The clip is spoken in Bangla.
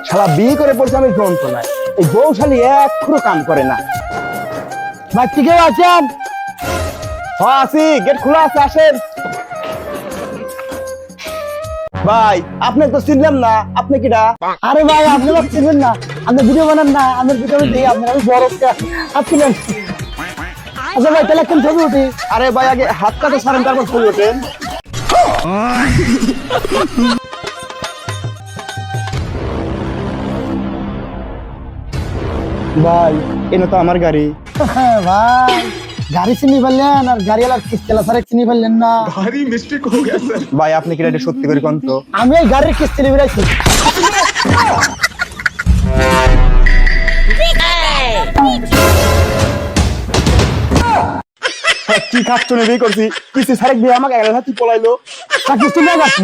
শালা বিয়ে করে পড়ছে আমি যন্ত্রণায়। এই বউশালী একটু কাম করে না। বাচ্চি কেউ আছেন? হ্যাঁ আছি, গেট খোলা আছে, আসেন। ভাই আপনি তো চিনলাম না, আপনি কিডা? আরে ভাই আপনি লোক চিনবেন না, আপনি ভিডিও বানান না, আমার ভিডিও দিই আপনার, আমি বড় আসছিলেন। আচ্ছা ভাই তাহলে একদম ছবি উঠি। আরে ভাই আগে হাত কাটে সারেন, তারপর ছবি ওঠেন। ভাই এনে তো আমার গাড়ি। ভাই গাড়ি চিনি ফেললেন আর গাড়িওয়ালার কিস্তিলা সারে চিনি ফেললেন না। ভারী মিস্টেক হয়ে গেছে ভাই, আপনি কি এটা সত্যি করে কোন তো? আমি এই গাড়ির কিস্তি নিয়ে বেড়াইছি। কি খাচ্ছ বিয়ে করছি, কিস্তি সারেক দিয়ে আমাকে এগারো হাতি পলাইলো। কিস্তি নিয়ে যাচ্ছি।